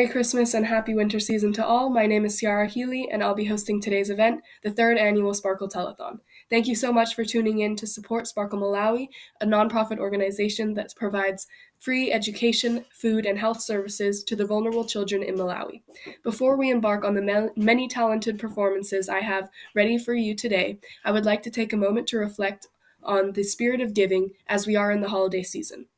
Merry Christmas and happy winter season to all. My name is Ciara Healy, and I'll be hosting today's event, the third annual Sparkle Telethon. Thank you so much for tuning in to support Sparkle Malawi, a nonprofit organization that provides free education, food, and health services to the vulnerable children in Malawi. Before we embark on the many talented performances I have ready for you today, I would like to take a moment to reflect on the spirit of giving as we are in the holiday season.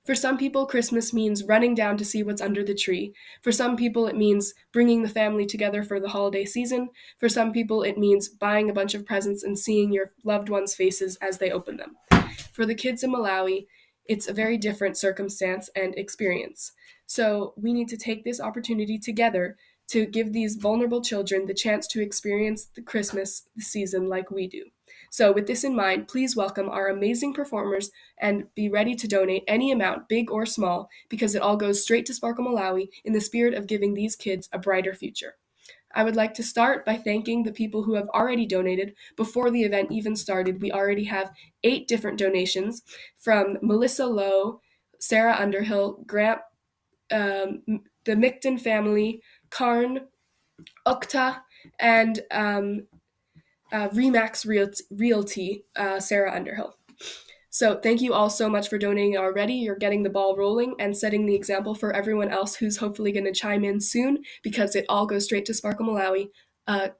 For some people, Christmas means running down to see what's under the tree. For some people, it means bringing the family together for the holiday season. For some people, it means buying a bunch of presents and seeing your loved ones' faces as they open them. For the kids in Malawi, it's a very different circumstance and experience. So we need to take this opportunity together to give these vulnerable children the chance to experience the Christmas season like we do. So with this in mind, please welcome our amazing performers and be ready to donate any amount, big or small, because it all goes straight to Sparkle Malawi in the spirit of giving these kids a brighter future. I would like to start by thanking the people who have already donated. Before the event even started, we already have 8 different donations from Melissa Lowe, Sarah Underhill, Grant, the Micton family, Karn, Okta, and Remax Realty, Sarah Underhill. So thank you all so much for donating already. You're getting the ball rolling and setting the example for everyone else who's hopefully going to chime in soon, because it all goes straight to Sparkle Malawi, a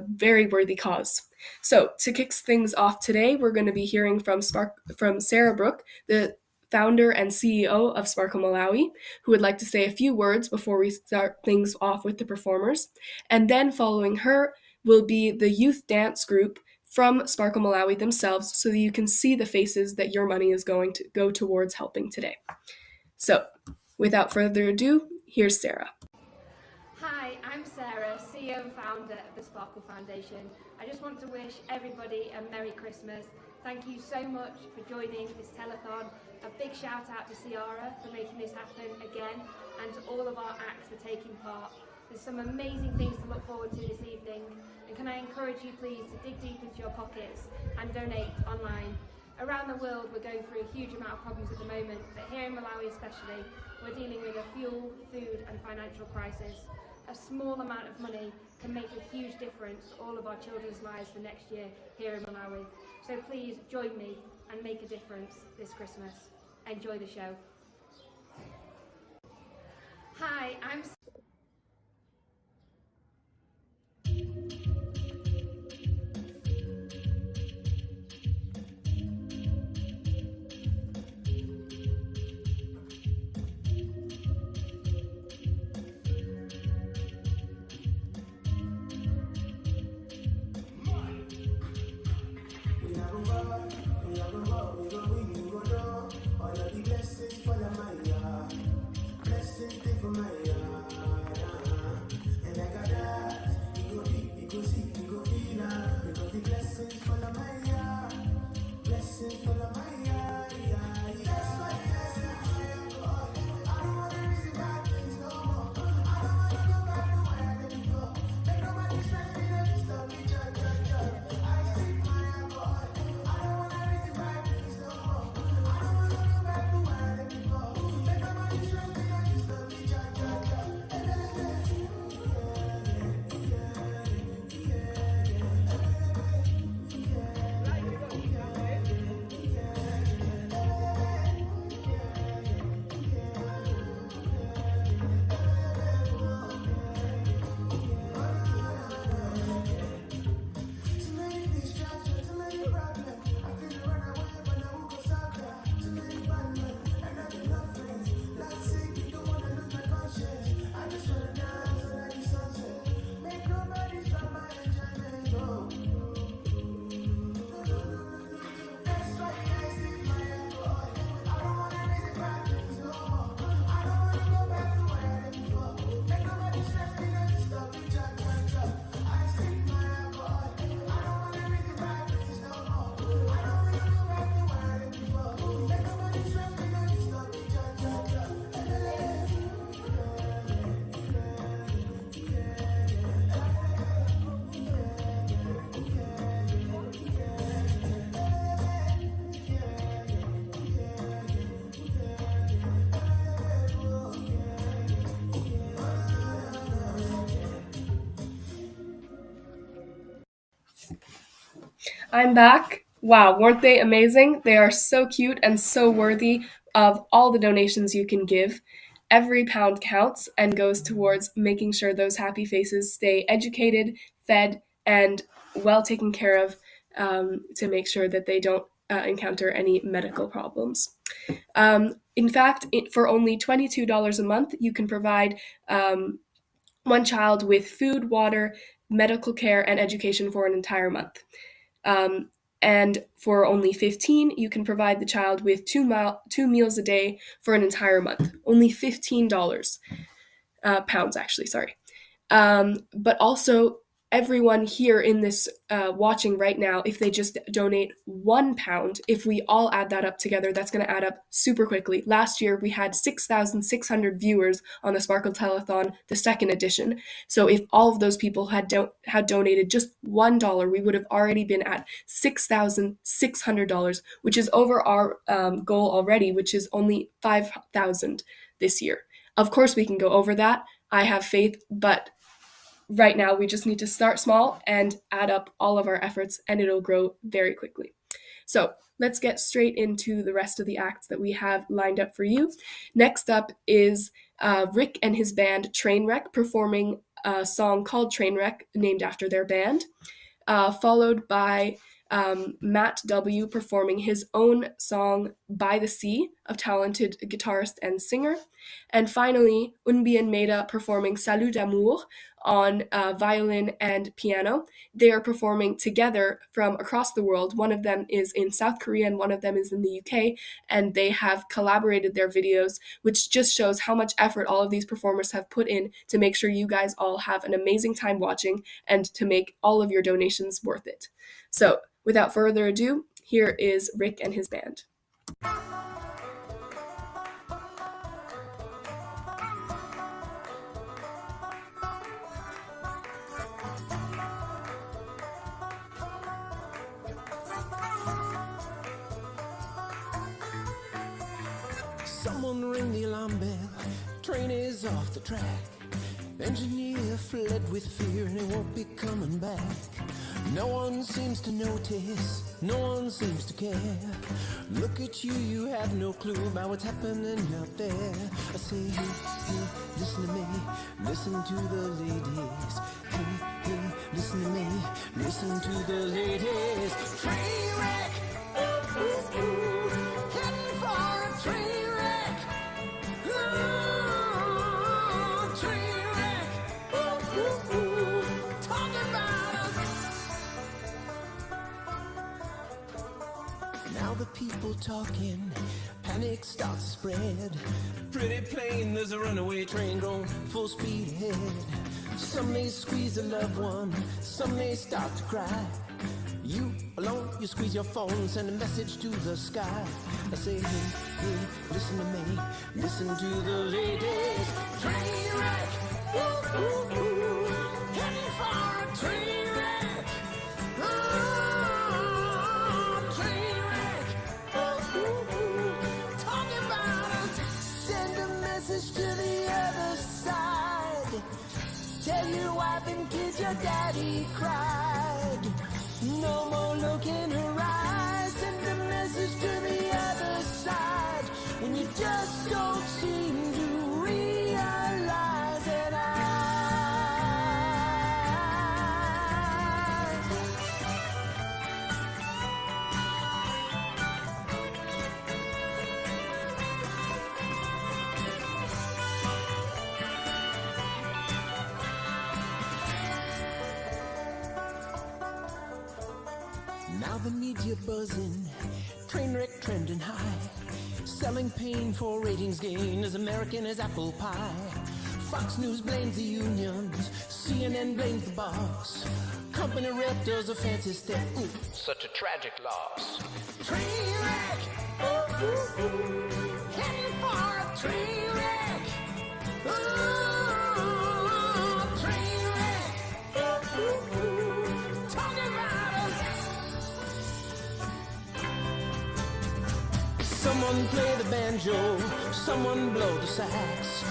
very worthy cause. So to kick things off today, we're going to be hearing from Sarah Brooke, the founder and CEO of Sparkle Malawi, who would like to say a few words before we start things off with the performers. And then following her will be the youth dance group from Sparkle Malawi themselves, so that you can see the faces that your money is going to go towards helping today. So, without further ado, here's Sarah. Hi, I'm Sarah, CEO and founder of the Sparkle Foundation. I just want to wish everybody a Merry Christmas. Thank you so much for joining this telethon. A big shout out to Ciara for making this happen again, and to all of our acts for taking part. There's some amazing things to look forward to this evening, and can I encourage you please to dig deep into your pockets and donate online. Around the world we're going through a huge amount of problems at the moment, but here in Malawi especially, we're dealing with a fuel, food and financial crisis. A small amount of money can make a huge difference to all of our children's lives for next year here in Malawi. So please join me and make a difference this Christmas. Enjoy the show. Hi, I'm Blessings for the Maya, blessings for Maya. I'm back. Wow, weren't they amazing? They are so cute and so worthy of all the donations you can give. Every pound counts and goes towards making sure those happy faces stay educated, fed, and well taken care of, to make sure that they don't encounter any medical problems. In fact, for only $22 a month, you can provide one child with food, water, medical care, and education for an entire month. And for only 15, you can provide the child with two meals a day for an entire month. Only $15, pounds actually, sorry. But also, everyone here in this watching right now, if they just donate £1, if we all add that up together, that's going to add up super quickly. Last year, we had 6,600 viewers on the Sparkle Telethon, the second edition. So if all of those people had donated just $1, we would have already been at $6,600, which is over our goal already, which is only 5,000 this year. Of course, we can go over that. I have faith, but right now we just need to start small and add up all of our efforts, and it'll grow very quickly. So let's get straight into the rest of the acts that we have lined up for you. Next up is Rick and his band Trainwreck performing a song called Trainwreck, named after their band, followed by Matt W. performing his own song By the Sea, a talented guitarist and singer. And finally, Unbi and Maida performing Salut d'amour on violin and piano. They are performing together from across the world. One of them is in South Korea and one of them is in the UK, and they have collaborated their videos, which just shows how much effort all of these performers have put in to make sure you guys all have an amazing time watching and to make all of your donations worth it. So, without further ado, here is Rick and his band. Someone ring the alarm bell, train is off the track. Engineer fled with fear and he won't be coming back. No one seems to notice, no one seems to care. Look at you, you have no clue about what's happening out there. I say, hey, hey, listen to me, listen to the ladies. Hey, hey, listen to me, listen to the ladies. Train wreck, ooh, ooh, ooh. Heading for a train wreck. Ooh, train wreck, ooh, ooh, ooh. Talking about now the people talking, panic starts to spread. Pretty plain, there's a runaway train going full speed ahead. Some may squeeze a loved one, some may start to cry. You alone, you squeeze your phone, send a message to the sky. I say, hey, hey, listen to me, listen to the ladies. Train wreck, ooh, ooh, ooh. Heading for a train wreck. Oh, train wreck, ooh, ooh, ooh. Talking about it. Send a message to the other side. Tell your wife and kids your daddy cried. No more look in her eyes. Send a message to the other side. When you just don't seem to realize that now the media buzzing, train wreck trending high, selling pain for ratings gain as American as apple pie. Fox News blames the unions, CNN blames the boss. Company rep does a fancy step, ooh, such a tragic loss. Train wreck, ooh, ooh, ooh. Heading for a train wreck. Ooh, train wreck, ooh, ooh, ooh. Talking about Someone play the banjo, someone blow the sax.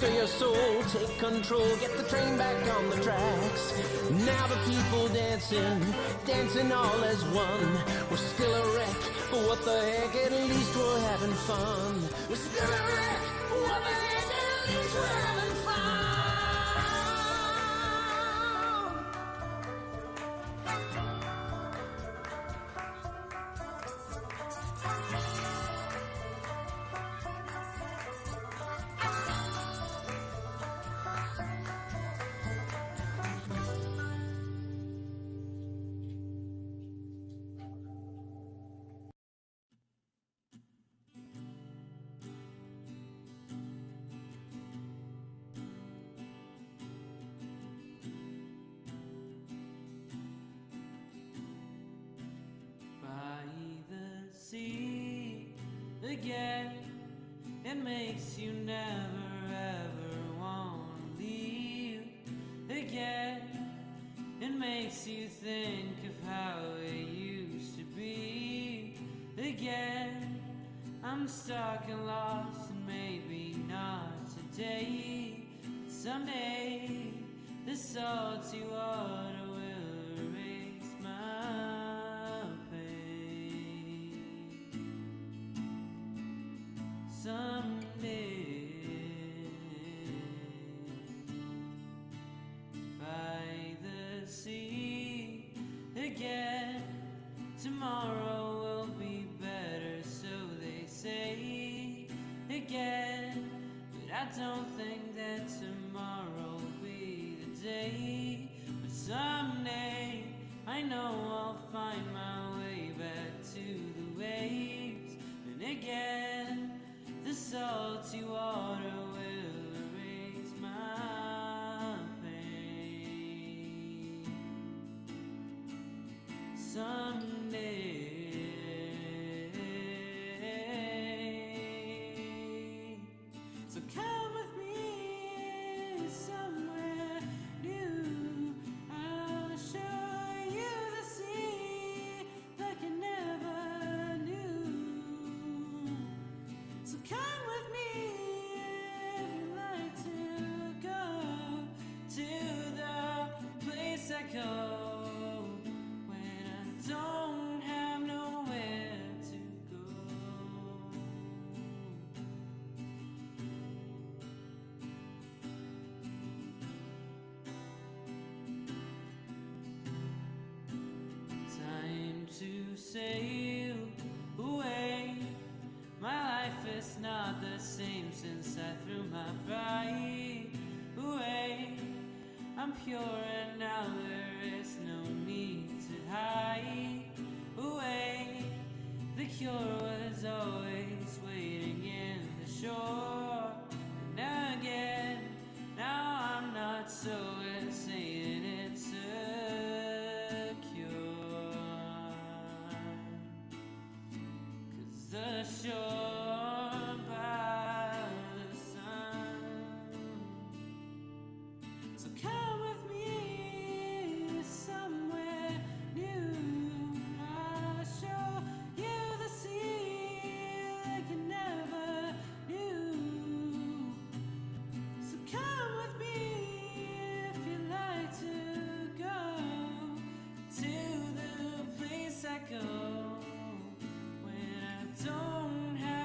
stir your soul, take control, get the train back on the tracks. Now the people dancing, dancing all as one. We're still a wreck, but what the heck, at least we're having fun. We're still a wreck, but what the heck, at least we're having fun. Again, it makes you never ever want to leave. Again, it makes you think of how it used to be. Again, I'm stuck and lost, and maybe not today, but someday the salty water will erase my pain. Someday, by the sea again, tomorrow will be better, so they say again, but I don't think that tomorrow will be the day, but someday I know I'll find my way back to the waves, and again the salty water will erase my pain. Someday, so come with me somewhere new. I'll show you the sea like you never knew. So come with me if you'd like to go to the place I go when I don't have nowhere to go. Time to sail away. My life is not the same since I threw my pride away. I'm pure and now there is no need to hide away. The cure was always waiting in the shore. And again, now I'm not so insane, it's a cure. 'Cause the shore by the sun. So come with me somewhere new. I'll show you the sea like you never knew. So come with me if you'd like to go to the place I go when I don't have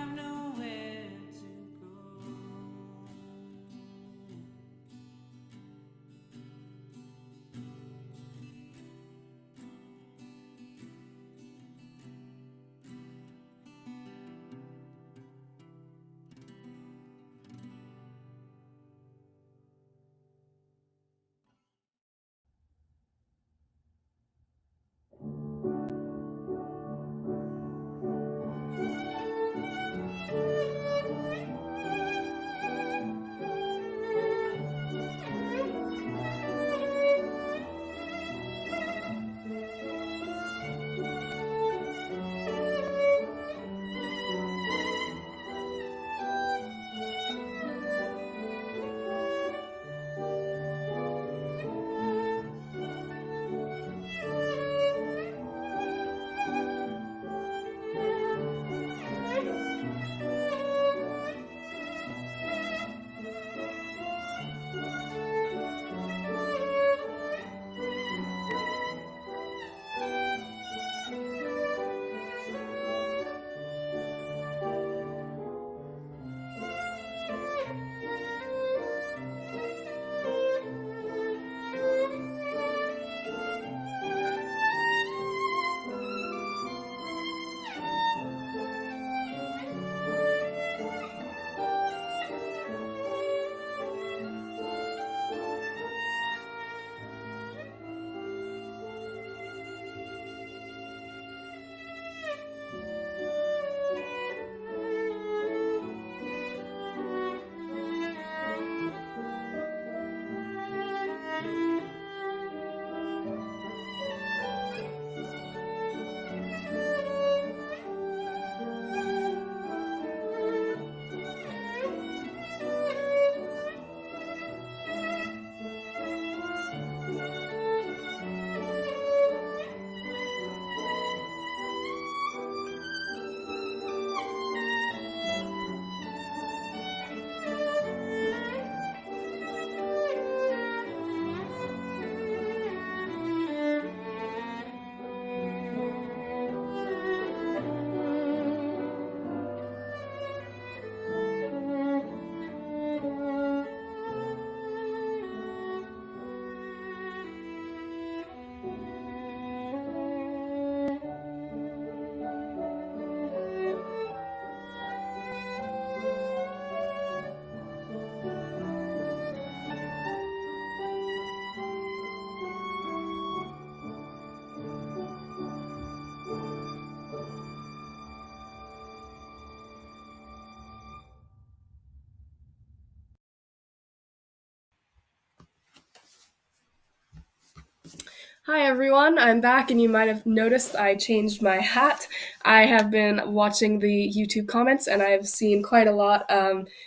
Hi everyone, I'm back and you might have noticed I changed my hat. I have been watching the YouTube comments and I've seen quite a lot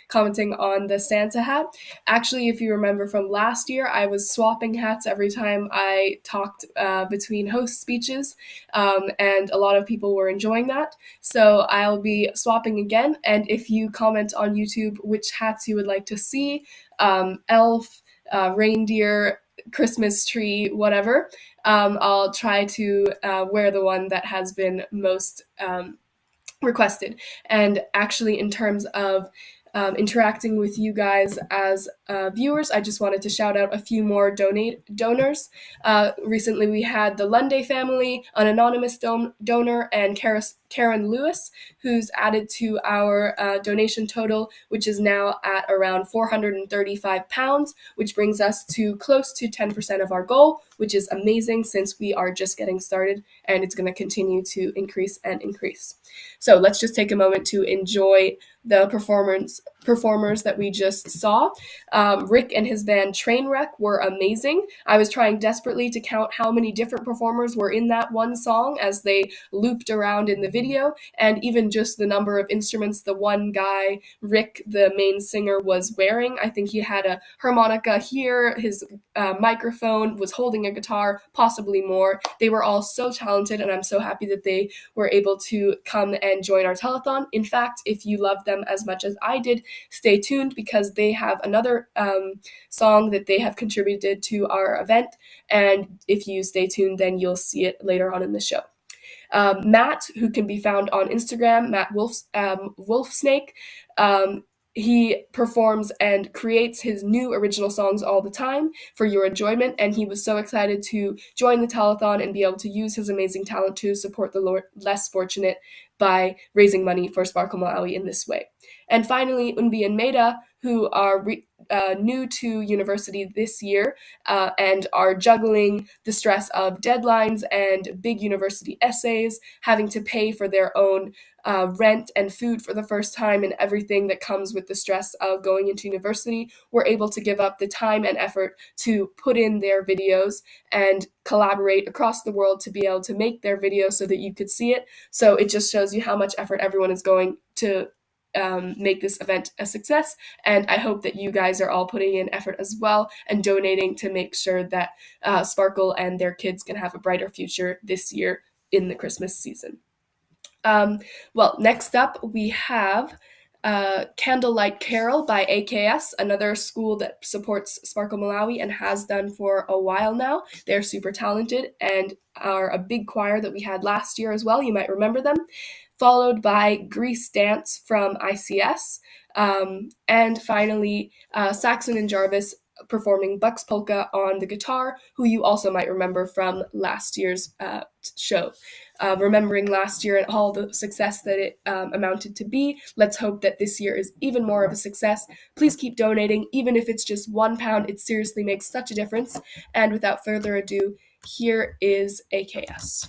commenting on the Santa hat. Actually, if you remember from last year, I was swapping hats every time I talked between host speeches, and a lot of people were enjoying that. So I'll be swapping again, and if you comment on YouTube which hats you would like to see, elf, reindeer, Christmas tree, whatever, I'll try to wear the one that has been most requested. And actually, in terms of interacting with you guys as viewers, I just wanted to shout out a few more donors. Recently, we had the Lunday family, an anonymous donor, and Karen Lewis, who's added to our donation total, which is now at around £435, which brings us to close to 10% of our goal, which is amazing since we are just getting started and it's going to continue to increase and increase. So let's just take a moment to enjoy the performers that we just saw. Rick and his band Trainwreck were amazing. I was trying desperately to count how many different performers were in that one song as they looped around in the video, and even just the number of instruments the one guy, Rick, the main singer, was wearing. I think he had a harmonica here, his microphone, was holding a guitar, possibly more. They were all so talented, and I'm so happy that they were able to come and join our telethon. In fact, if you love them as much as I did, stay tuned because they have another song that they have contributed to our event. And if you stay tuned, then you'll see it later on in the show. Matt, who can be found on Instagram, Matt Wolfsnake, he performs and creates his new original songs all the time for your enjoyment, and he was so excited to join the telethon and be able to use his amazing talent to support the less fortunate by raising money for Sparkle Malawi in this way. And finally, Unbi and Maida, who are new to university this year and are juggling the stress of deadlines and big university essays, having to pay for their own rent and food for the first time, and everything that comes with the stress of going into university, were able to give up the time and effort to put in their videos and collaborate across the world to be able to make their videos so that you could see it. So it just shows you how much effort everyone is going to make this event a success. And I hope that you guys are all putting in effort as well and donating to make sure that Sparkle and their kids can have a brighter future this year in the Christmas season. Well, next up we have Candlelight Carol by AKS, another school that supports Sparkle Malawi and has done for a while now. They're super talented and are a big choir that we had last year as well. You might remember them. Followed by Grease Dance from ICS. And finally, Saxon and Jarvis performing Bucks Polka on the guitar, who you also might remember from last year's show. Remembering last year and all the success that it amounted to be, let's hope that this year is even more of a success. Please keep donating, even if it's just £1. It seriously makes such a difference. And without further ado, here is AKS.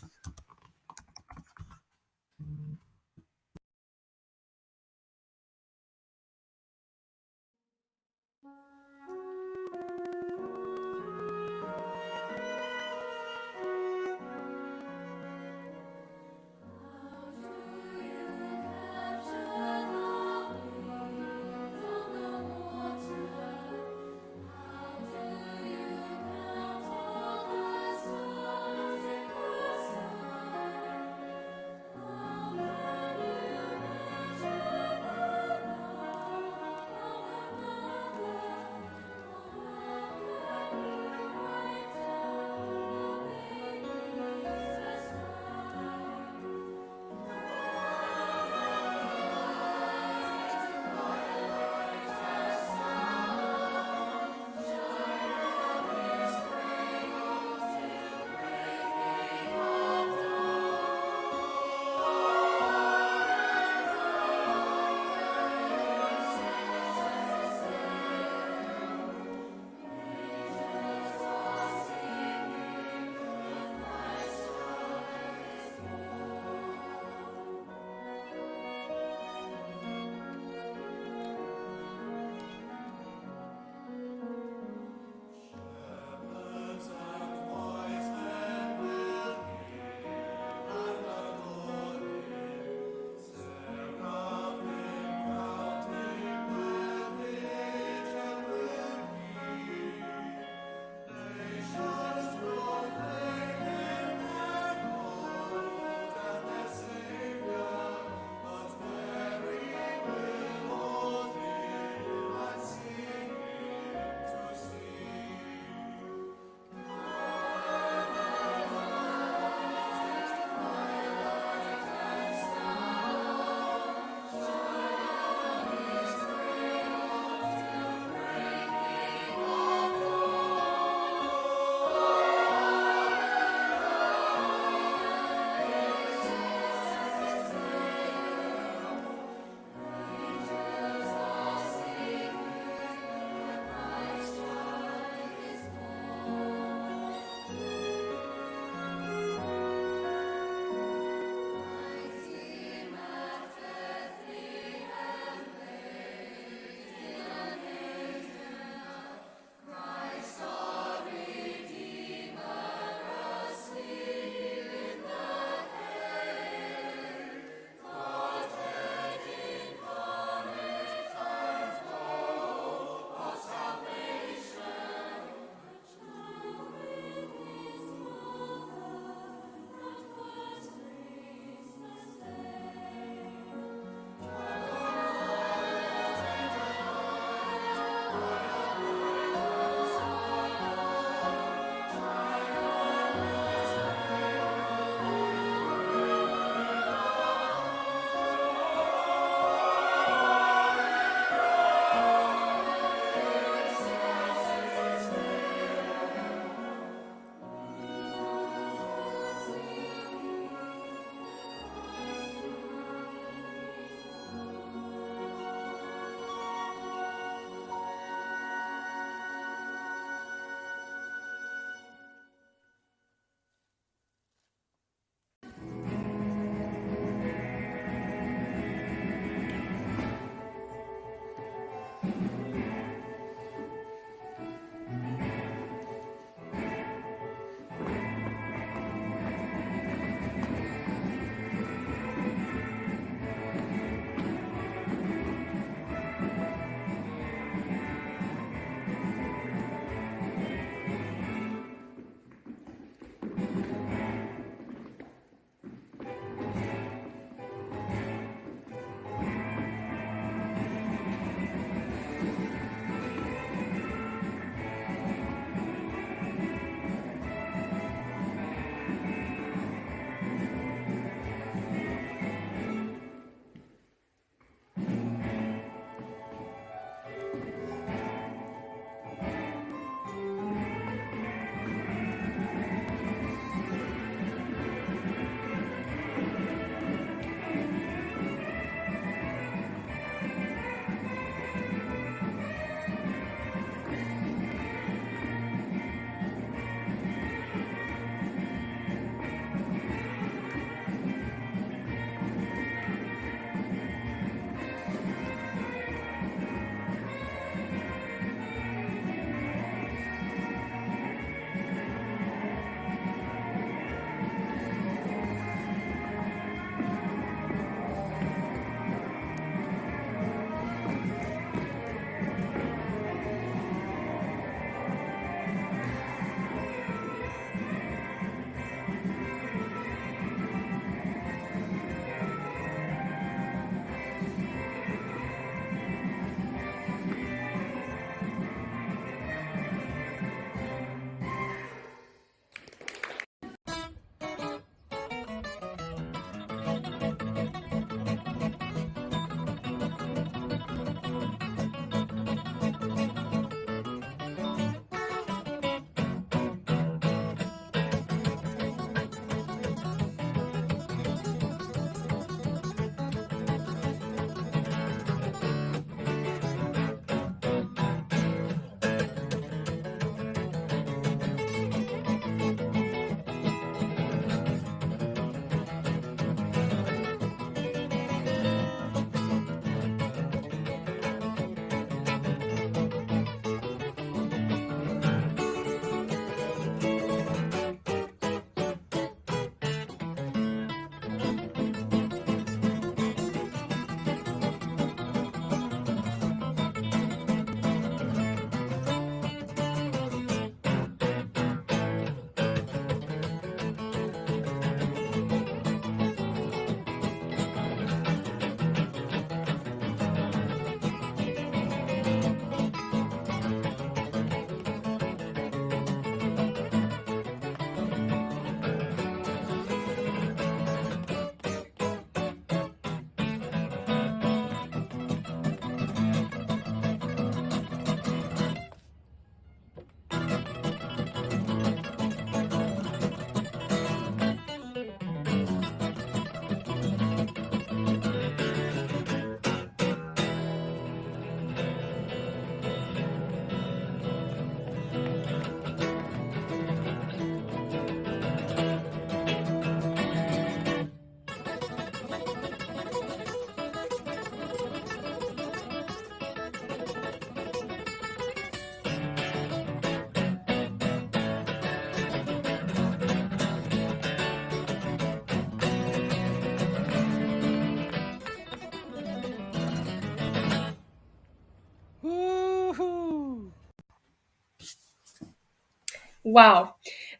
Wow.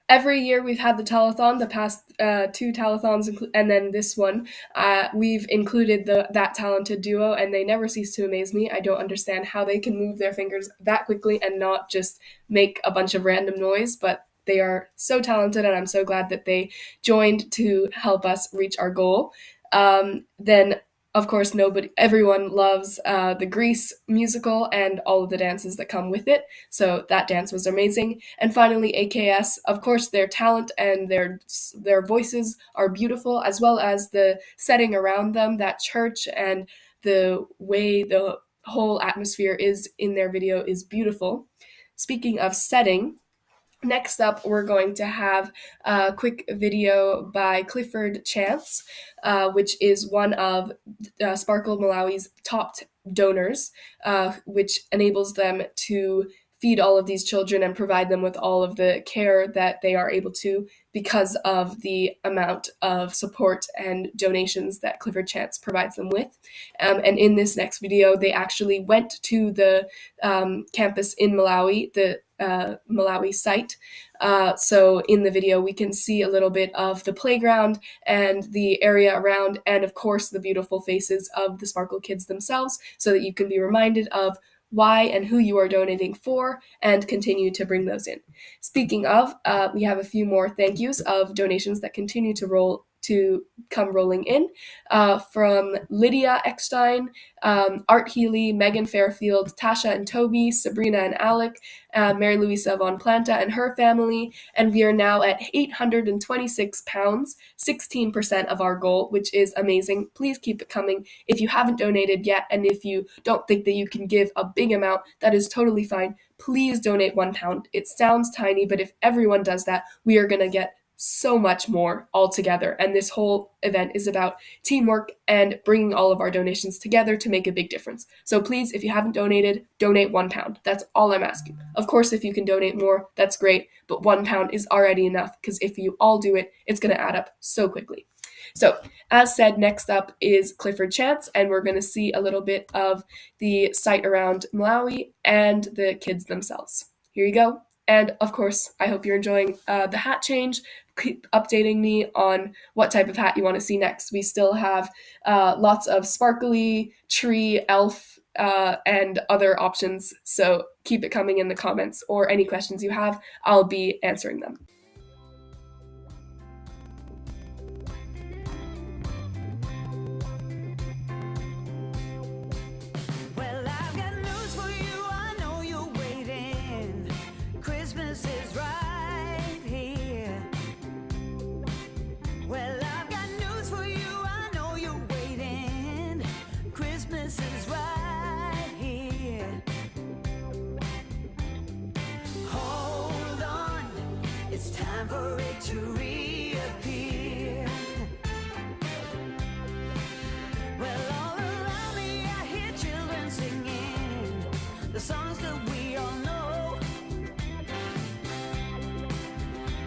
Every year we've had the telethon, the past two telethons, and then this one. We've included that talented duo, and they never cease to amaze me. I don't understand how they can move their fingers that quickly and not just make a bunch of random noise, but they are so talented, and I'm so glad that they joined to help us reach our goal. Then of course, everyone loves the Grease musical and all of the dances that come with it. So that dance was amazing. And finally, AKS. Of course, their talent and their voices are beautiful, as well as the setting around them, that church, and the way the whole atmosphere is in their video is beautiful. Speaking of setting, next up, we're going to have a quick video by Clifford Chance, which is one of Sparkle Malawi's top donors, which enables them to feed all of these children and provide them with all of the care that they are able to because of the amount of support and donations that Clifford Chance provides them with. And in this next video, they actually went to the campus in Malawi, the Malawi site. So in the video, we can see a little bit of the playground and the area around, and of course, the beautiful faces of the Sparkle kids themselves, so that you can be reminded of why and who you are donating for and continue to bring those in. Speaking of, we have a few more thank yous of donations that continue to come rolling in, from Lydia Eckstein, Art Healy, Megan Fairfield, Tasha and Toby, Sabrina and Alec, Mary Louisa Von Planta and her family, and we are now at £826, 16% of our goal, which is amazing. Please keep it coming. If you haven't donated yet, and if you don't think that you can give a big amount, that is totally fine. Please donate £1. It sounds tiny, but if everyone does that, we are going to get so much more altogether. And this whole event is about teamwork and bringing all of our donations together to make a big difference. So please, if you haven't donated, donate £1. That's all I'm asking. Of course, if you can donate more, that's great, but £1 is already enough, because if you all do it, it's going to add up so quickly. So, as said, next up is Clifford Chance, and we're going to see a little bit of the site around Malawi and the kids themselves. Here you go. And of course, I hope you're enjoying the hat change. Keep updating me on what type of hat you want to see next. We still have lots of sparkly, tree, elf, and other options. So keep it coming in the comments, or any questions you have, I'll be answering them. Well, I've got news for you. I know you're waiting. Christmas is right here. Well, I've got news for you. I know you're waiting. Christmas is right here. Hold on, it's time for it to reappear. Well, all around me I hear children singing the songs that we all know.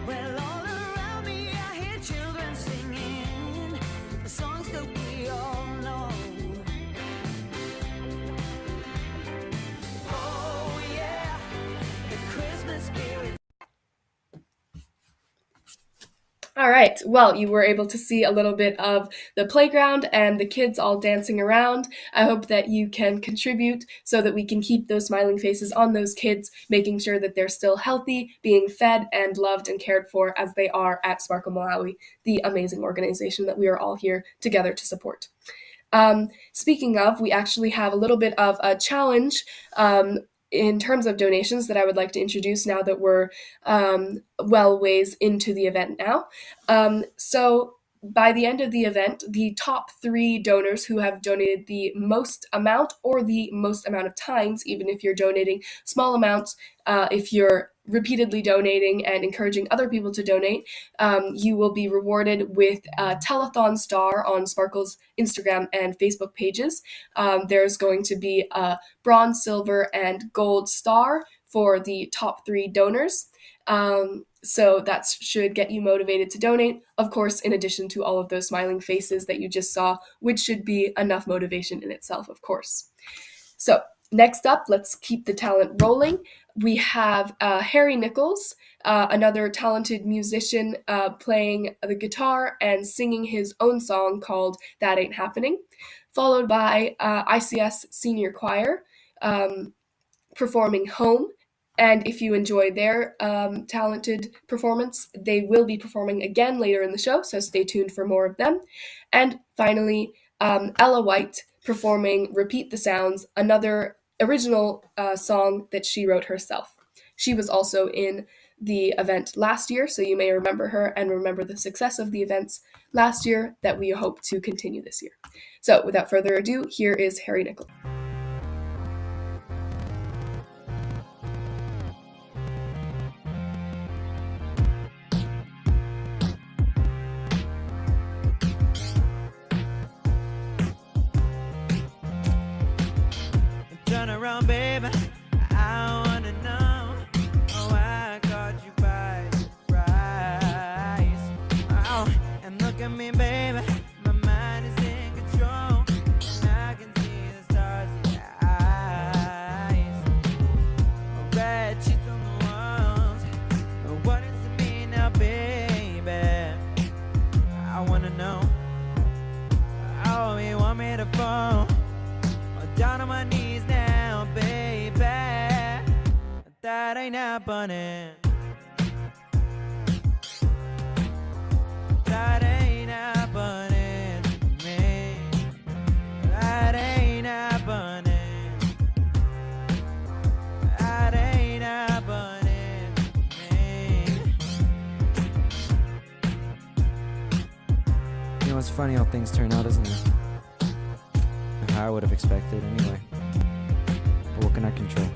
Well, all around me I hear children singing the songs that we all know. Oh yeah, the Christmas spirit. All right, well, you were able to see a little bit of the playground and the kids all dancing around. I hope that you can contribute so that we can keep those smiling faces on those kids, making sure that they're still healthy, being fed and loved and cared for as they are at Sparkle Malawi, the amazing organization that we are all here together to support. Speaking of, we actually have a little bit of a challenge in terms of donations that I would like to introduce now that we're well ways into the event now. So by the end of the event, the top 3 donors who have donated the most amount or the most amount of times, even if you're donating small amounts, if you're repeatedly donating and encouraging other people to donate, you will be rewarded with a Telethon star on Sparkle's Instagram and Facebook pages. There's going to be a bronze, silver, and gold star for the top 3 donors. So that should get you motivated to donate, of course, in addition to all of those smiling faces that you just saw, which should be enough motivation in itself, of course. So next up, let's keep the talent rolling. we have Harry Nichols, another talented musician, playing the guitar and singing his own song called That Ain't Happening, followed by ICS Senior Choir performing Home. And if you enjoy their talented performance, they will be performing again later in the show, so stay tuned for more of them. And finally, Ella White performing Repeat the Sounds, another original song that she wrote herself. She was also in the event last year, so you may remember her and remember the success of the events last year that we hope to continue this year. So without further ado, here is Harry Nichols. Turn around, baby. I wanna know how I caught you by surprise. Oh, and look at me, baby. My mind is in control. And I can see the stars in your eyes. Red sheets on the walls. What does it mean now, baby? I wanna know. Oh, you want me to fall down on my knees now, baby? That ain't happening. That ain't happening to me. That ain't happening. That ain't happening to me. You know, it's funny how things turn out, isn't it? How I would have expected anyway. But what can I control?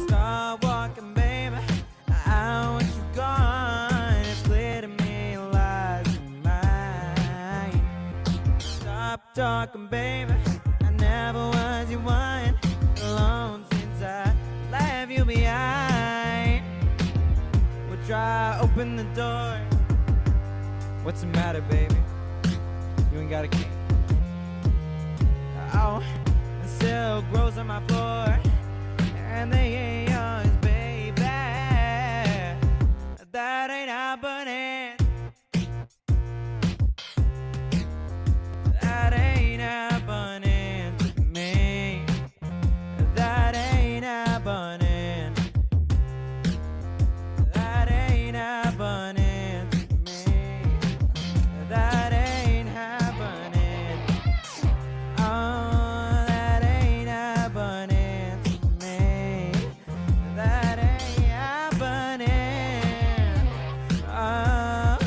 Start walking, baby. I want you gone. It's clear to me, lies in mine. Stop talking, baby. I never was your one. Alone since I left you behind. We'll try open the door. What's the matter, baby? You ain't got a key. Oh, the silk grows on my floor, and they ain't yours, baby. That ain't happening. That ain't happening to me. That ain't happening. That ain't happening to me. That ain't happening. Oh, that ain't happening to me. That ain't happening. Oh.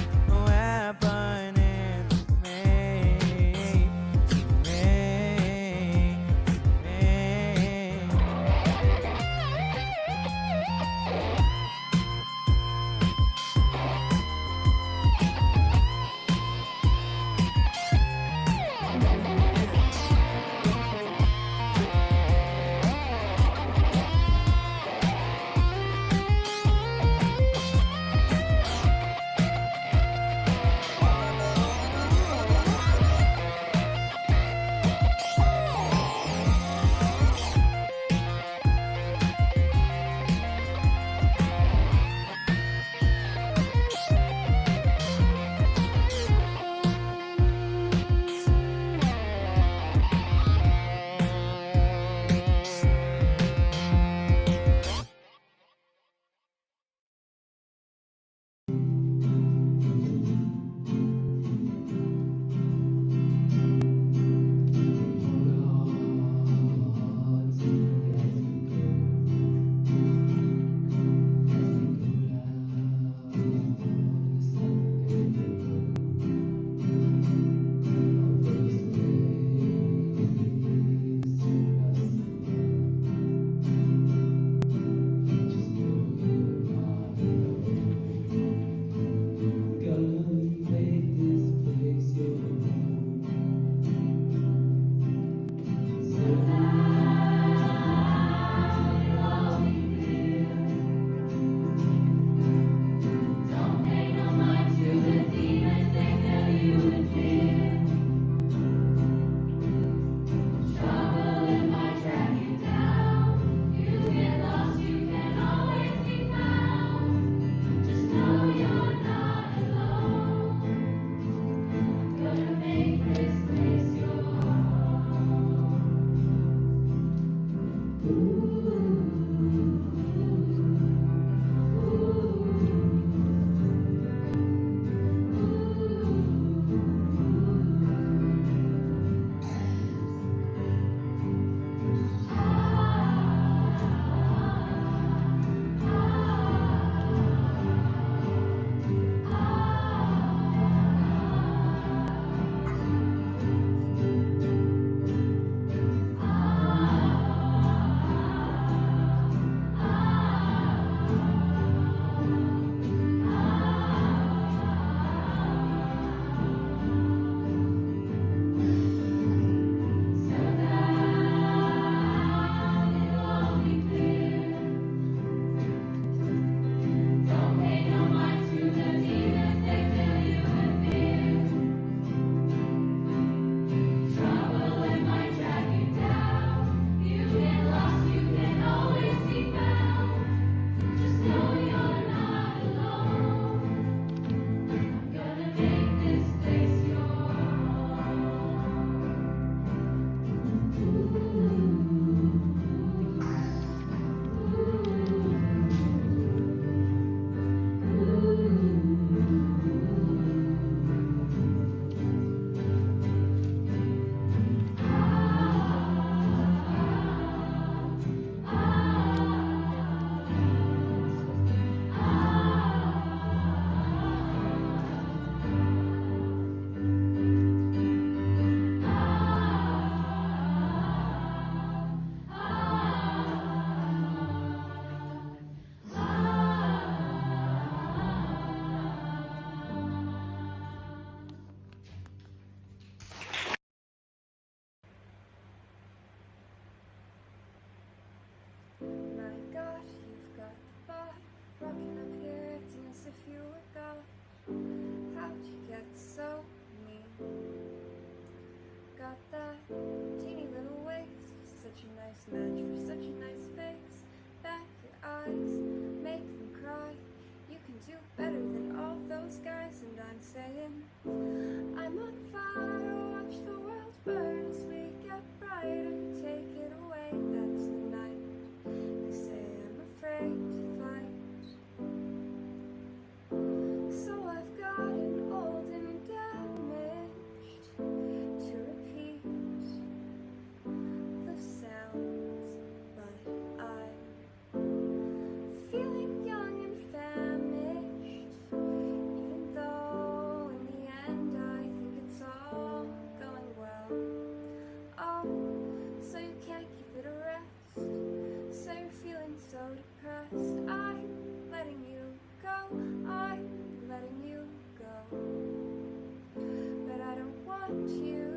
flaunt you.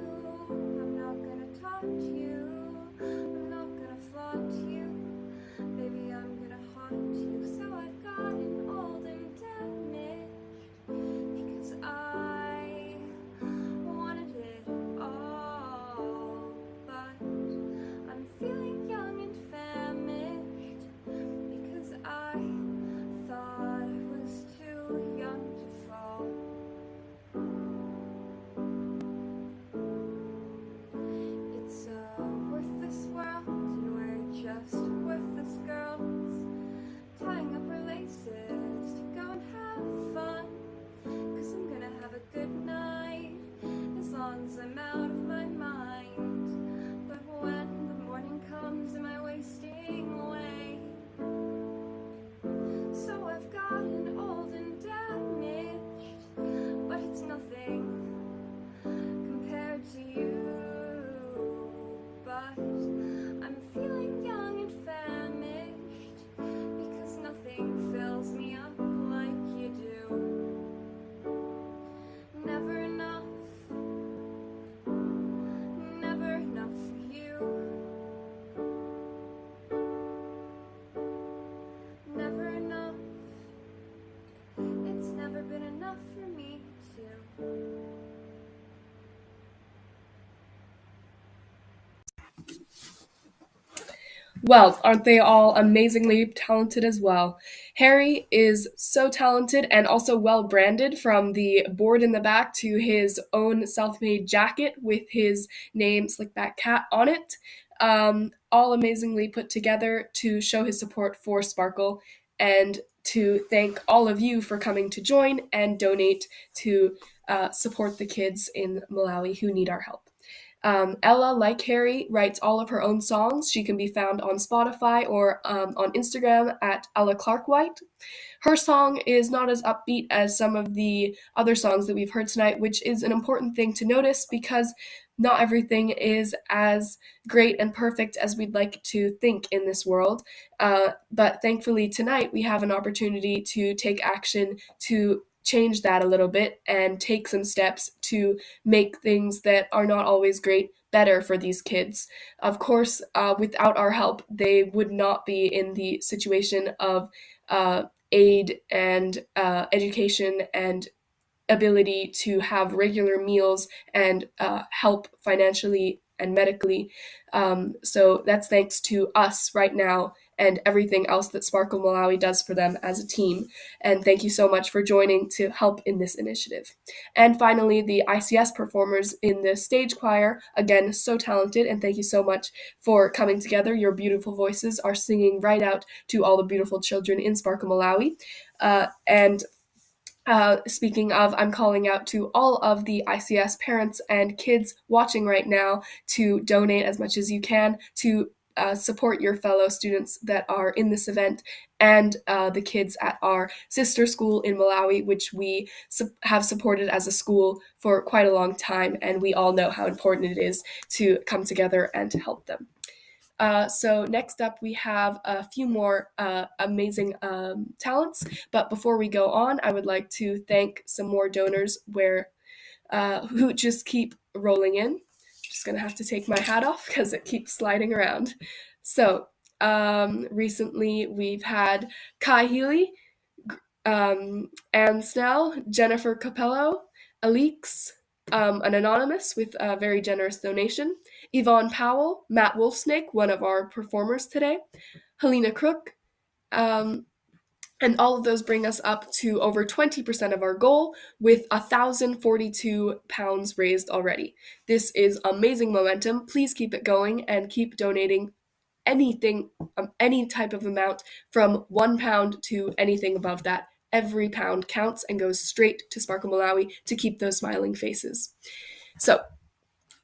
I'm not gonna taunt you. I'm not gonna flaunt you. Baby, I'm gonna haunt you. So I've gotten old and damaged because I wanted it all. But I'm feeling young and famished because I thought I was too young to fall. It's a worthless world, and we're just worthless girls, tying up our laces to go and have fun. 'Cause I'm gonna have a good night, as long as I'm out of my mind. But when the morning comes, am I wasting away? So I've gotten old and damaged, but it's nothing compared to you. But I'm feeling young and famished because nothing fills me up like you do. Never enough for you. Never enough. It's never been enough for me too. Well, aren't they all amazingly talented as well? Harry is so talented and also well branded, from the board in the back to his own self-made jacket with his name Slickback Cat on it. All amazingly put together to show his support for Sparkle, and to thank all of you for coming to join and donate to support the kids in Malawi who need our help. Ella, like Harry, writes all of her own songs. She can be found on Spotify or on Instagram at Ella Clark White. Her song is not as upbeat as some of the other songs that we've heard tonight, which is an important thing to notice because not everything is as great and perfect as we'd like to think in this world. But thankfully tonight we have an opportunity to take action to change that a little bit and take some steps to make things that are not always great better for these kids. Of course, without our help, they would not be in the situation of aid and education and ability to have regular meals and help financially and medically. So that's thanks to us right now and everything else that Sparkle Malawi does for them as a team. And thank you so much for joining to help in this initiative. And finally, the ICS performers in the stage choir, again, so talented, and thank you so much for coming together. Your beautiful voices are singing right out to all the beautiful children in Sparkle Malawi. And speaking of, I'm calling out to all of the ICS parents and kids watching right now to donate as much as you can to support your fellow students that are in this event and the kids at our sister school in Malawi, which we have supported as a school for quite a long time, and we all know how important it is to come together and to help them. So next up, we have a few more amazing talents. But before we go on, I would like to thank some more donors who just keep rolling in. Just gonna have to take my hat off because it keeps sliding around. So recently, we've had Kai Healy, Anne Snell, Jennifer Capello, Alix, an anonymous with a very generous donation, Yvonne Powell, Matt Wolfsnake, one of our performers today, Helena Crook, and all of those bring us up to over 20% of our goal, with £1,042 raised already. This is amazing momentum. Please keep it going and keep donating anything, any type of amount from £1 to anything above that. Every pound counts and goes straight to Sparkle Malawi to keep those smiling faces. So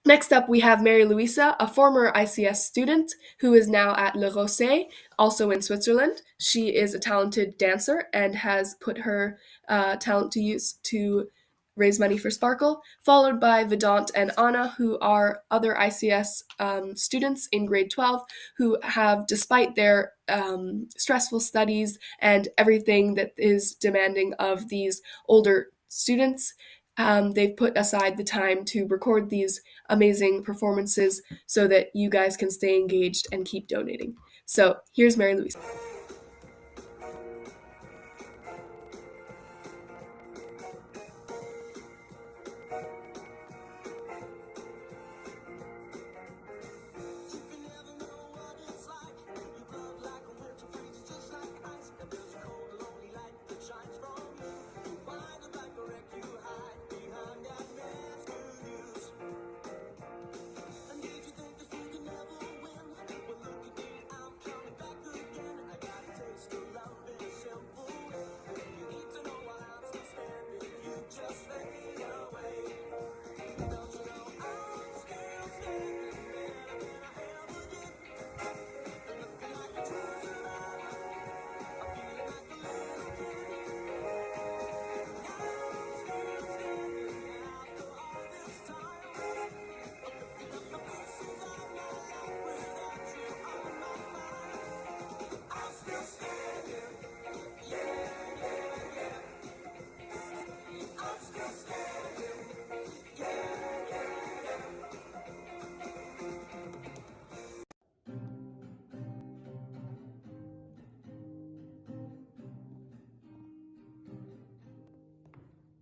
next up, we have Mary Louisa, a former ICS student who is now at Le Rosé, also in Switzerland. She is a talented dancer and has put her talent to use to raise money for Sparkle, followed by Vedant and Anna, who are other ICS students in grade 12 who have, despite their stressful studies and everything that is demanding of these older students, They've put aside the time to record these amazing performances so that you guys can stay engaged and keep donating. So here's Mary Louise.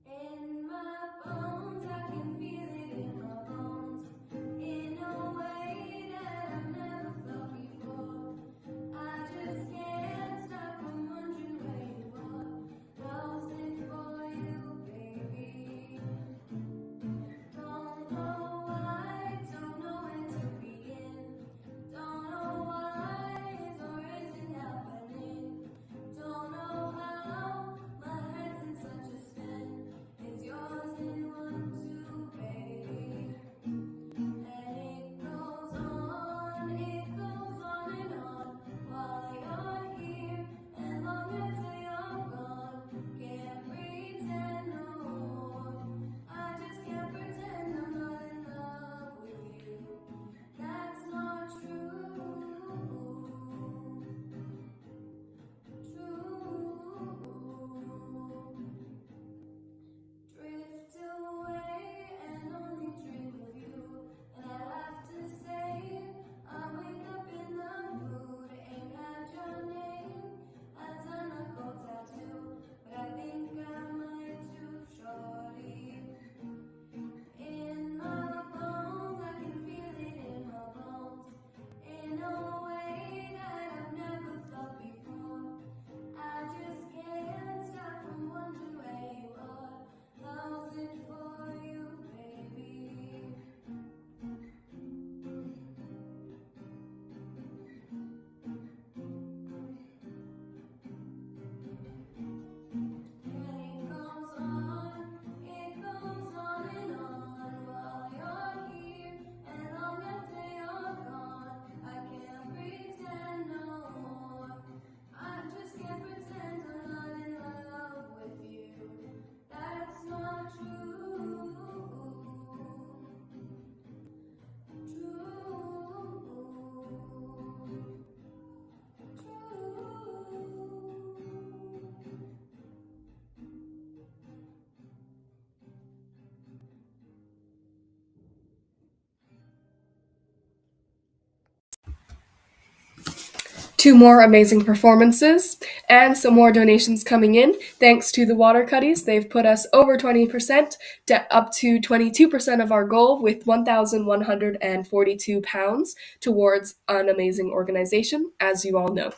In my bones, I can feel it in my bones, in a way that I've never felt before. I just can't stop from wondering where you are. Lost it for you, baby. Don't know why, don't know where to begin. Don't know why it's or isn't happening. Don't know how, my head's in such a spin. It's yours in 1, 2, baby. And it goes on and on while you're here and long after you're gone. Can't pretend no more. I just can't pretend I'm not in love with you. That's not true. Drift away and only dream of you. And I have to say, I wake up in the mood. Ain't had your name as a knuckle tattoo, but I think I might do, shorty. In my bones, I can feel it in my bones, in a way that I've never felt before. I just can't stop from wondering where you are. Lost it for you, baby. And it goes on and on while you're here and long after you're gone. I can't pretend no more. I just can't pretend I'm not in love with you. That's not true. Two more amazing performances and some more donations coming in. Thanks to the Water Cuddies, they've put us over 20% up to 22% of our goal with £1,142 towards an amazing organization, as you all know.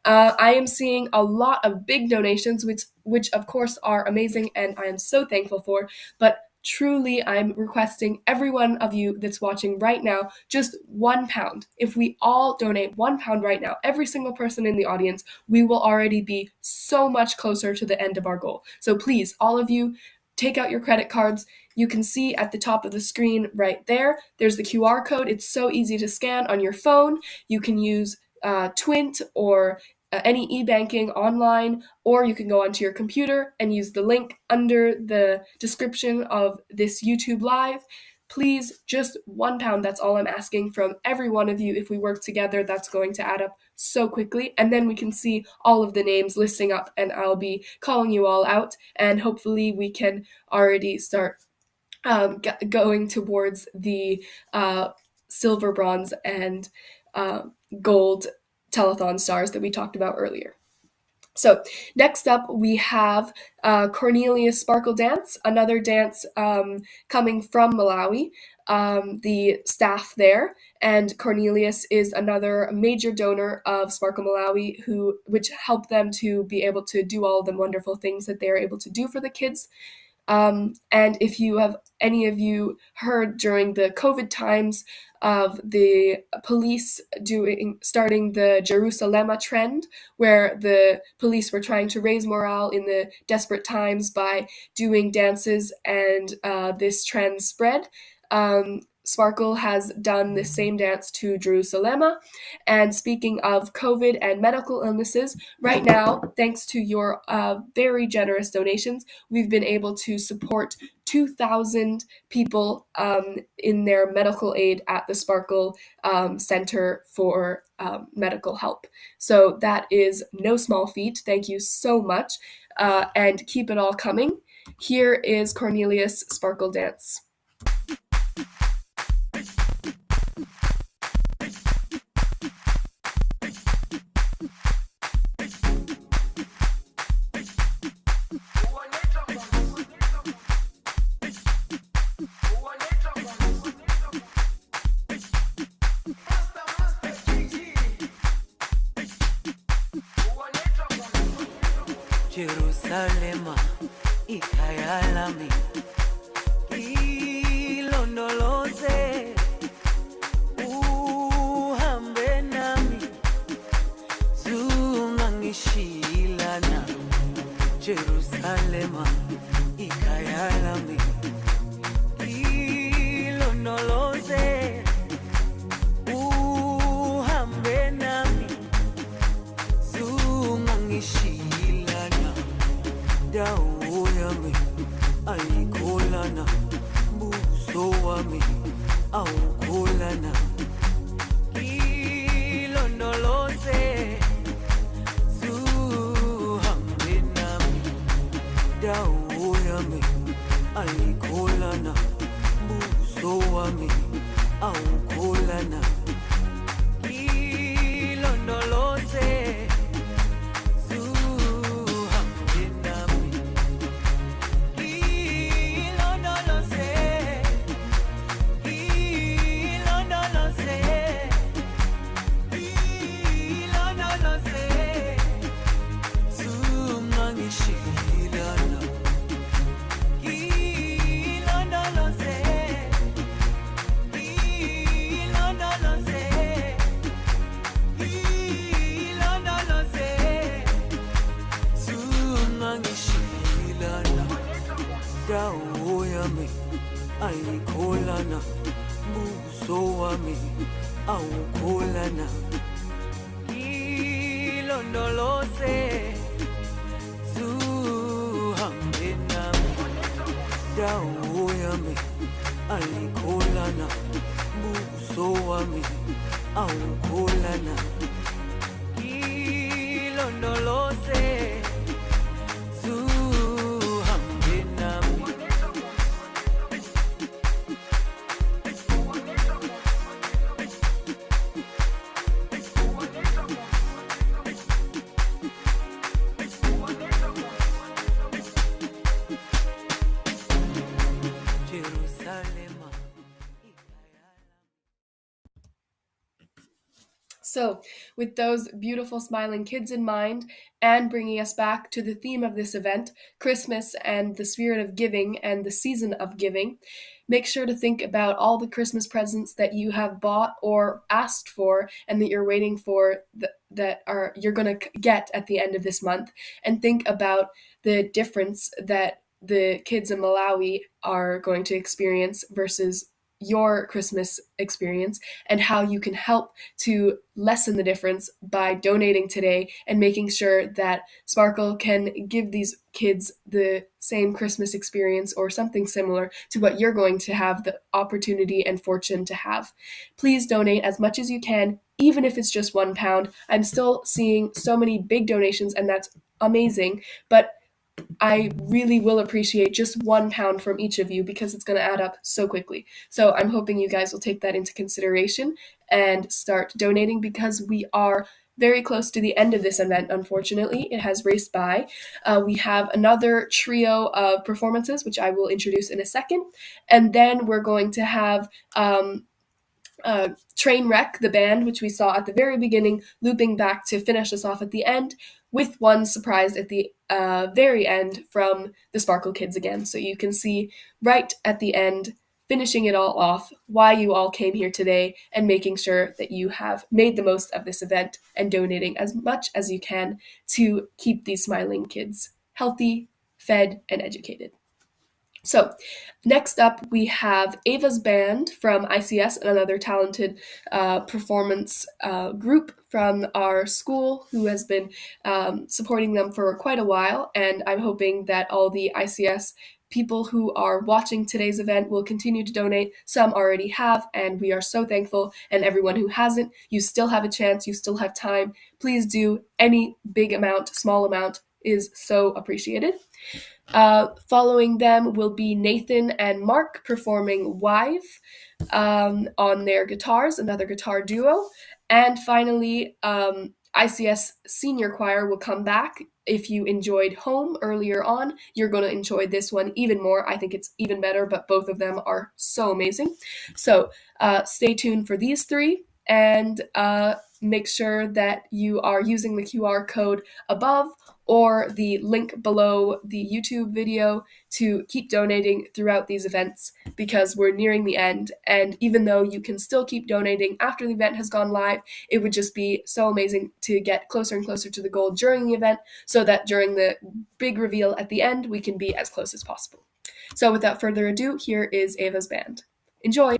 I am seeing a lot of big donations, which of course are amazing and I am so thankful for, but truly, I'm requesting every one of you that's watching right now, just £1. If we all donate £1 right now, every single person in the audience, we will already be so much closer to the end of our goal. So please, all of you, take out your credit cards. You can see at the top of the screen right there, there's the QR code. It's so easy to scan on your phone. You can use Twint or any e-banking online, or you can go onto your computer and use the link under the description of this YouTube Live. please, just £1. That's all I'm asking from every one of you. If we work together, that's going to add up so quickly. And then we can see all of the names listing up, and I'll be calling you all out. And hopefully we can already start going towards the silver, bronze, and gold telethon stars that we talked about earlier. So next up, we have Cornelius Sparkle Dance, another dance coming from Malawi, the staff there. And Cornelius is another major donor of Sparkle Malawi, which helped them to be able to do all the wonderful things that they're able to do for the kids. And if you have any of you heard during the COVID times of the police starting the Jerusalem trend, where the police were trying to raise morale in the desperate times by doing dances, and this trend spread. Sparkle has done the same dance to Jerusalem. And speaking of COVID and medical illnesses, right now, thanks to your very generous donations, we've been able to support 2,000 people in their medical aid at the Sparkle Center for Medical Help. So that is no small feat. Thank you so much, and keep it all coming. Here is Cornelius' Sparkle Dance. Jerusalema, ikhaya lami, ilondoloze, uhambe nami, zungangishilana. Jerusalema, ikhaya lami, ilondoloze, uhambe nami, zungangishilana. Dawo yami ayikholana, buso wami awukholana. Ilondoloze, zuhambe nami. Dawo yami ayikholana, buso wami awukholana. Ilondoloze, dawo yami ayikholana, buso wami awukholana. Ilondoloze, zuhambe nami. Dawo yami ayikholana, buso wami awukholana. Ilondoloze, So, with those beautiful smiling kids in mind, and bringing us back to the theme of this event, Christmas and the spirit of giving and the season of giving, make sure to think about all the Christmas presents that you have bought or asked for and that you're waiting for you're going to get at the end of this month, and think about the difference that the kids in Malawi are going to experience versus your Christmas experience and how you can help to lessen the difference by donating today and making sure that Sparkle can give these kids the same Christmas experience or something similar to what you're going to have the opportunity and fortune to have. Please donate as much as you can, even if it's just £1. I'm still seeing so many big donations, and that's amazing, but I really will appreciate just £1 from each of you because it's going to add up so quickly. So I'm hoping you guys will take that into consideration and start donating, because we are very close to the end of this event. Unfortunately, it has raced by. We have another trio of performances, which I will introduce in a second. And then we're going to have Trainwreck, the band, which we saw at the very beginning, looping back to finish us off at the end, with one surprise at the very end from the Sparkle Kids again. So you can see right at the end, finishing it all off, why you all came here today, and making sure that you have made the most of this event and donating as much as you can to keep these smiling kids healthy, fed, and educated. So next up, we have Ava's band from ICS, another talented performance group from our school who has been supporting them for quite a while. And I'm hoping that all the ICS people who are watching today's event will continue to donate. Some already have, and we are so thankful. And everyone who hasn't, you still have a chance, you still have time. Please do. Any big amount, small amount is so appreciated. Following them will be Nathan and Mark performing Wive on their guitars, another guitar duo. And finally, ICS Senior Choir will come back. If you enjoyed Home earlier on, you're going to enjoy this one even more. I think it's even better, but both of them are so amazing. So stay tuned for these three, and make sure that you are using the QR code above or the link below the YouTube video to keep donating throughout these events, because we're nearing the end. And even though you can still keep donating after the event has gone live, it would just be so amazing to get closer and closer to the goal during the event, so that during the big reveal at the end, we can be as close as possible. So without further ado, here is Ava's band. Enjoy!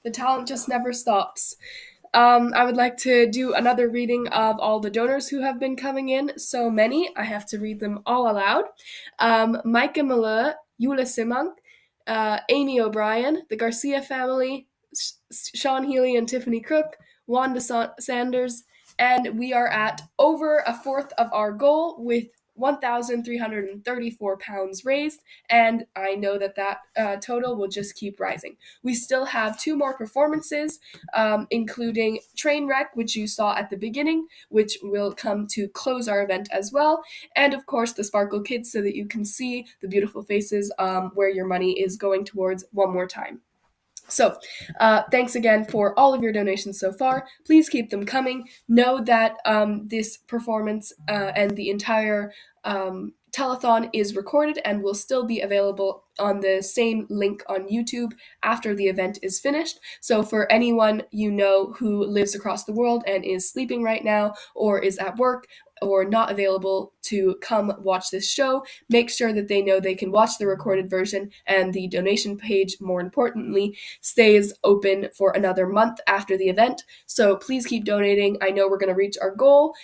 The talent just never stops. I would like to do another reading of all the donors who have been coming in. So many, I have to read them all aloud. Micah Malua, Yula Simang, Amy O'Brien, the Garcia family, Sean Healy and Tiffany Crook, Wanda Sanders, and we are at over a fourth of our goal with 1,334 pounds raised, and I know that total will just keep rising. We still have 2 more performances, including Trainwreck, which you saw at the beginning, which will come to close our event as well, and of course the Sparkle Kids, so that you can see the beautiful faces where your money is going towards one more time. So, thanks again for all of your donations so far. Please keep them coming. Know that this performance and the entire telethon is recorded and will still be available on the same link on YouTube after the event is finished. So for anyone you know who lives across the world and is sleeping right now or is at work or not available to come watch this show, make sure that they know they can watch the recorded version, and the donation page, more importantly, stays open for another month after the event. So please keep donating. I know we're going to reach our goal.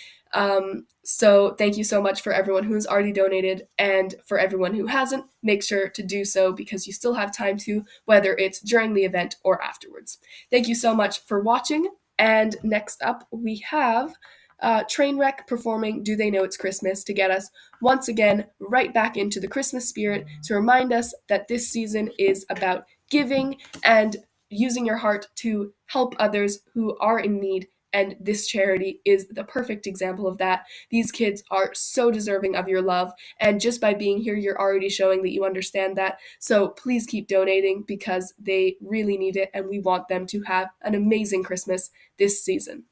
So thank you so much for everyone who's already donated, and for everyone who hasn't, make sure to do so because you still have time to, whether it's during the event or afterwards. Thank you so much for watching, and next up we have Trainwreck performing Do They Know It's Christmas to get us once again right back into the Christmas spirit, to remind us that this season is about giving and using your heart to help others who are in need. And this charity is the perfect example of that. These kids are so deserving of your love, and just by being here, you're already showing that you understand that. So please keep donating because they really need it, and we want them to have an amazing Christmas this season.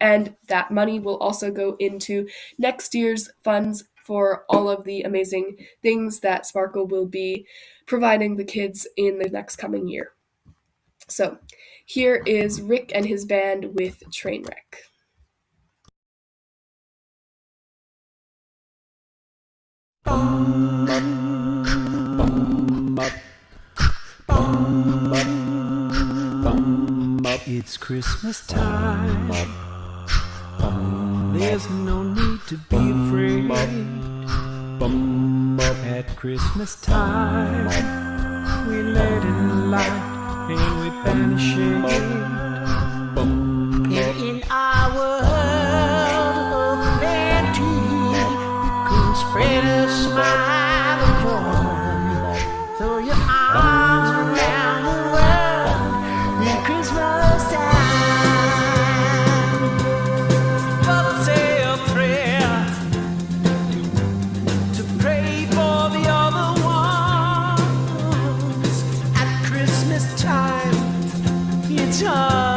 And that money will also go into next year's funds for all of the amazing things that Sparkle will be providing the kids in the next coming year. So here is Rick and his band with Trainwreck. It's Christmas time. There's no need to be afraid. At Christmas time, we let in the light and we banish it. And in our world of plenty, you can spread a smile of joy. Throw your arms around the world in Christmas time. But say a prayer to pray for the other ones. At Christmas time, it's hard.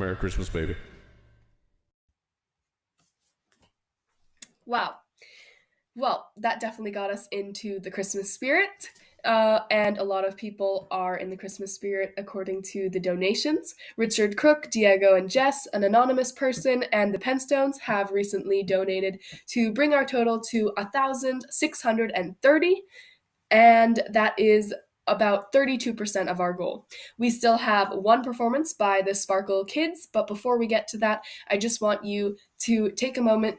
Merry Christmas, baby. Wow. Well, that definitely got us into the Christmas spirit. And a lot of people are in the Christmas spirit according to the donations. Richard Crook, Diego and Jess, an anonymous person, and the Penstones have recently donated to bring our total to 1,630, and that is about 32% of our goal. We still have one performance by the Sparkle Kids, but before we get to that, I just want you to take a moment,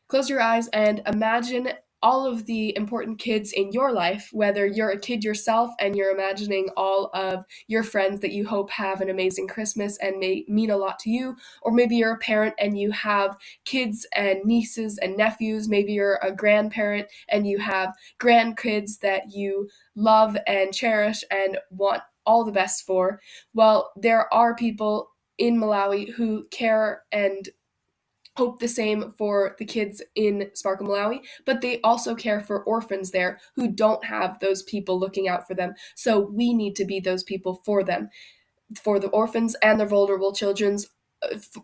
close your eyes, and imagine all of the important kids in your life, whether you're a kid yourself and you're imagining all of your friends that you hope have an amazing Christmas and may mean a lot to you, or maybe you're a parent and you have kids and nieces and nephews, maybe you're a grandparent and you have grandkids that you love and cherish and want all the best for. Well, there are people in Malawi who care and hope the same for the kids in Sparkle Malawi, but they also care for orphans there who don't have those people looking out for them. So we need to be those people for them, for the orphans and the vulnerable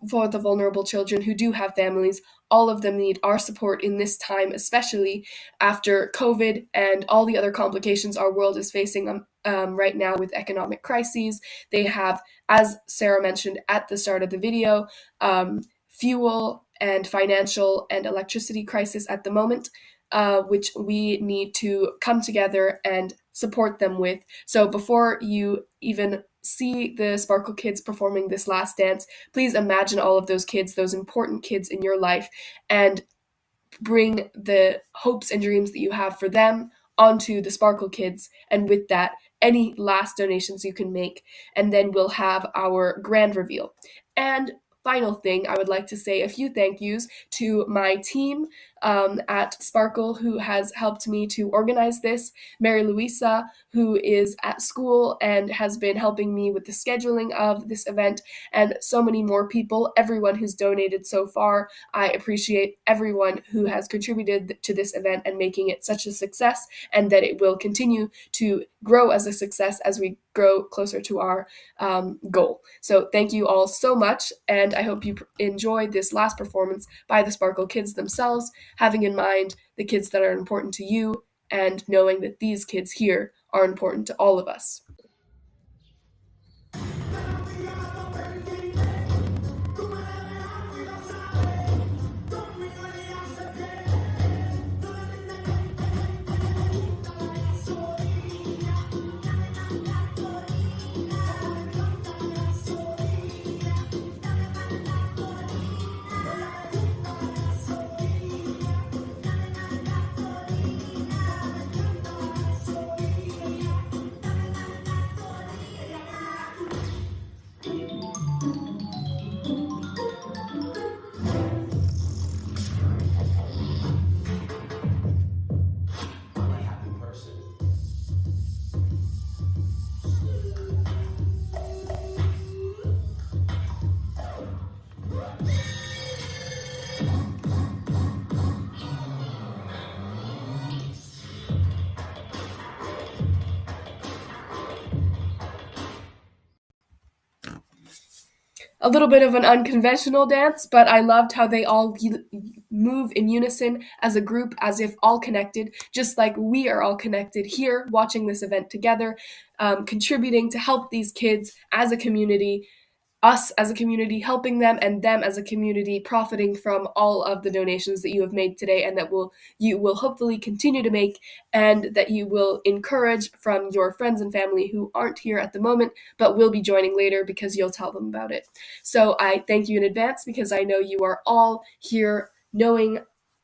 for the vulnerable children who do have families. All of them need our support in this time, especially after COVID and all the other complications our world is facing right now with economic crises. They have, as Sarah mentioned at the start of the video, fuel and financial and electricity crisis at the moment, which we need to come together and support them with. So before you even see the Sparkle Kids performing this last dance, please imagine all of those kids, those important kids in your life, and bring the hopes and dreams that you have for them onto the Sparkle Kids, and with that, any last donations you can make, and then we'll have our grand reveal. And final thing, I would like to say a few thank yous to my team at Sparkle who has helped me to organize this, Mary Louisa, who is at school and has been helping me with the scheduling of this event, and so many more people, everyone who's donated so far. I appreciate everyone who has contributed to this event and making it such a success, and that it will continue to grow as a success as we grow closer to our goal. So thank you all so much, and I hope you enjoy this last performance by the Sparkle Kids themselves, having in mind the kids that are important to you and knowing that these kids here are important to all of us. A little bit of an unconventional dance, but I loved how they all move in unison as a group, as if all connected, just like we are all connected here watching this event together, contributing to help these kids as a community, us as a community helping them, and them as a community profiting from all of the donations that you have made today, and that you will hopefully continue to make, and that you will encourage from your friends and family who aren't here at the moment but will be joining later because you'll tell them about it. So I thank you in advance because I know you are all here knowing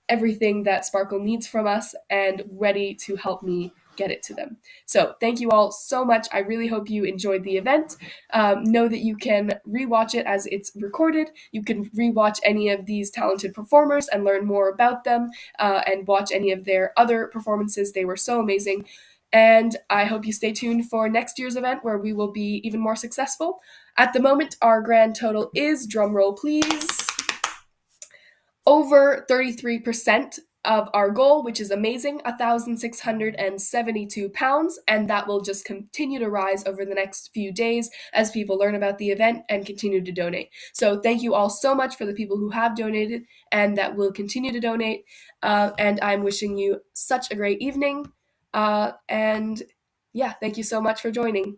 everything that Sparkle needs from us and ready to help me get it to them. So thank you all so much. I really hope you enjoyed the event. Know that you can rewatch it as it's recorded. You can rewatch any of these talented performers and learn more about them, and watch any of their other performances. They were so amazing. And I hope you stay tuned for next year's event where we will be even more successful. At the moment, our grand total is, drumroll please, over 33%. of our goal, which is amazing, £1,672, and that will just continue to rise over the next few days as people learn about the event and continue to donate. So thank you all so much for the people who have donated and that will continue to donate, and I'm wishing you such a great evening, and yeah, thank you so much for joining.